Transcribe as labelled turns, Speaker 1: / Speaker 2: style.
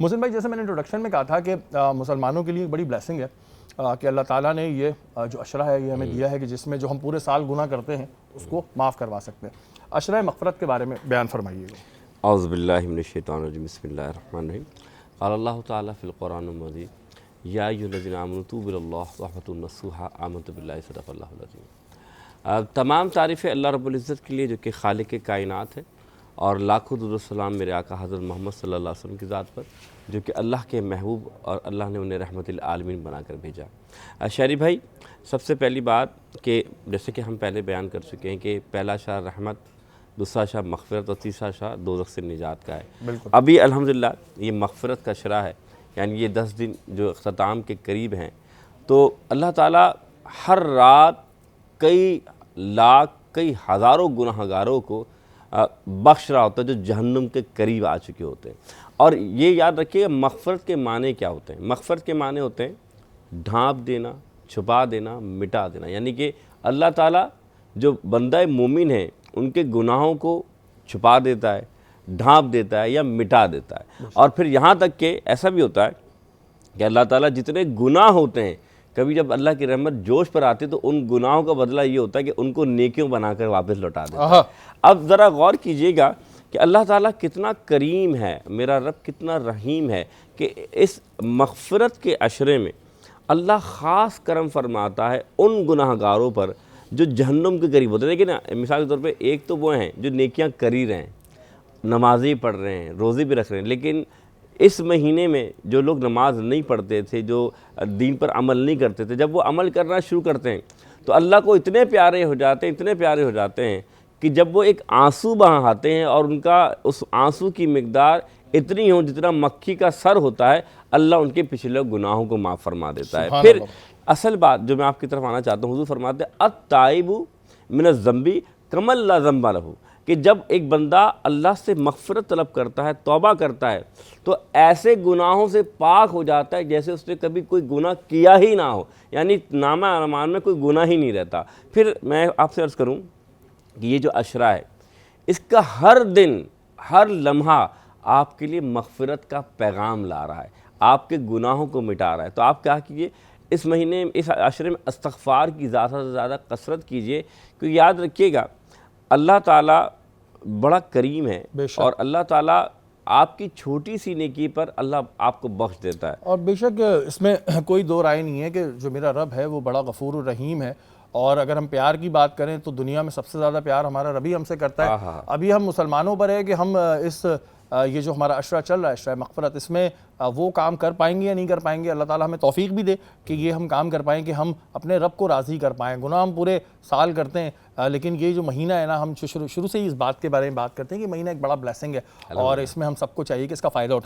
Speaker 1: محسن بھائی، جیسے میں نے انٹروڈکشن میں کہا تھا کہ مسلمانوں کے لیے ایک بڑی بلیسنگ ہے کہ اللہ تعالیٰ نے یہ جو عشرہ ہے یہ ہمیں دیا ہے کہ جس میں جو ہم پورے سال گناہ کرتے ہیں اس کو معاف کروا سکتے ہیں. عشرہ مغفرت کے بارے میں بیان فرمائیے گا.
Speaker 2: اعوذ باللہ من الشیطان الرجیم، بسم اللہ الرحمن الرحیم. قال اللہ تعالیٰ فی القرآن المجید یا ایھا الذین آمنوا توبوا الی اللہ توبۃ نصوحا آمنت باللہ صدق اللہ العظیم. تمام تعریفیں اللہ رب العزت کے لیے جو کہ خالق کائنات ہے، اور لاکھوں درود و سلام میرے آقا حضرت محمد صلی اللہ علیہ وسلم کی ذات پر جو کہ اللہ کے محبوب اور اللہ نے انہیں رحمت للعالمین بنا کر بھیجا. شہری بھائی، سب سے پہلی بات کہ جیسے کہ ہم پہلے بیان کر چکے ہیں کہ پہلا شاہ رحمت، دوسرا شاہ مغفرت اور تیسرا شاہ دوزخ سے نجات کا ہے.
Speaker 1: بالکل.
Speaker 2: ابھی الحمدللہ یہ مغفرت کا شرح ہے، یعنی یہ 10 دن جو اختتام کے قریب ہیں، تو اللہ تعالیٰ ہر رات کئی لاکھ کئی ہزاروں گناہ گاروں کو بخش رہا ہوتا ہے جو جہنم کے قریب آ چکے ہوتے ہیں. اور یہ یاد رکھیے مغفرت کے معنی کیا ہوتے ہیں. مغفرت کے معنی ہوتے ہیں ڈھانپ دینا، چھپا دینا، مٹا دینا. یعنی کہ اللہ تعالیٰ جو بندہ مومن ہے ان کے گناہوں کو چھپا دیتا ہے، ڈھانپ دیتا ہے یا مٹا دیتا ہے. اور پھر یہاں تک کہ ایسا بھی ہوتا ہے کہ اللہ تعالیٰ جتنے گناہ ہوتے ہیں، کبھی جب اللہ کی رحمت جوش پر آتی تو ان گناہوں کا بدلہ یہ ہوتا ہے کہ ان کو نیکیوں بنا کر واپس لوٹا دیتا ہے. اب ذرا غور کیجئے گا کہ اللہ تعالیٰ کتنا کریم ہے، میرا رب کتنا رحیم ہے کہ اس مغفرت کے عشرے میں اللہ خاص کرم فرماتا ہے ان گناہ گاروں پر جو جہنم کے قریب ہوتے ہیں. دیکھیں نا، مثال کے طور پہ ایک تو وہ ہیں جو نیکیاں کر ہی رہے ہیں، نمازی پڑھ رہے ہیں، روزے بھی رکھ رہے ہیں، لیکن اس مہینے میں جو لوگ نماز نہیں پڑھتے تھے، جو دین پر عمل نہیں کرتے تھے، جب وہ عمل کرنا شروع کرتے ہیں تو اللہ کو اتنے پیارے ہو جاتے ہیں، اتنے پیارے ہو جاتے ہیں کہ جب وہ ایک آنسو بہاتے ہیں اور ان کا اس آنسو کی مقدار اتنی ہو جتنا مکھی کا سر ہوتا ہے، اللہ ان کے پچھلے گناہوں کو معاف فرما دیتا ہے. پھر اصل بات جو میں آپ کی طرف آنا چاہتا ہوں، حضور فرماتے ہیں التائب من الذنب کمن لا ذنب لہ، کہ جب ایک بندہ اللہ سے مغفرت طلب کرتا ہے، توبہ کرتا ہے، تو ایسے گناہوں سے پاک ہو جاتا ہے جیسے اس نے کبھی کوئی گناہ کیا ہی نہ ہو. یعنی نامہ اعمال میں کوئی گناہ ہی نہیں رہتا. پھر میں آپ سے عرض کروں کہ یہ جو عشرہ ہے اس کا ہر دن ہر لمحہ آپ کے لیے مغفرت کا پیغام لا رہا ہے، آپ کے گناہوں کو مٹا رہا ہے. تو آپ کیا کیجئے، اس مہینے اس عشرے میں استغفار کی زیادہ سے زیادہ کثرت کیجئے، کیونکہ یاد رکھیے گا اللہ تعالیٰ بڑا کریم ہے اور اللہ تعالیٰ آپ کی چھوٹی سی نیکی پر اللہ آپ کو بخش دیتا ہے.
Speaker 1: اور بے شک اس میں کوئی دو رائے نہیں ہے کہ جو میرا رب ہے وہ بڑا غفور الرحیم ہے. اور اگر ہم پیار کی بات کریں تو دنیا میں سب سے زیادہ پیار ہمارا ربی ہم سے کرتا ہے. ابھی ہم مسلمانوں پر ہے کہ ہم یہ جو ہمارا عشرہ چل رہا ہے، عشرہ مغفرت، اس میں وہ کام کر پائیں گے یا نہیں کر پائیں گے. اللہ تعالیٰ ہمیں توفیق بھی دے کہ یہ ہم کام کر پائیں کہ ہم اپنے رب کو راضی کر پائیں. گناہ ہم پورے سال کرتے ہیں، لیکن یہ جو مہینہ ہے نا، ہم شروع سے ہی اس بات کے بارے میں بات کرتے ہیں کہ مہینہ ایک بڑا بلیسنگ ہے اور اس میں ہم سب کو چاہیے کہ اس کا فائدہ اٹھائیں.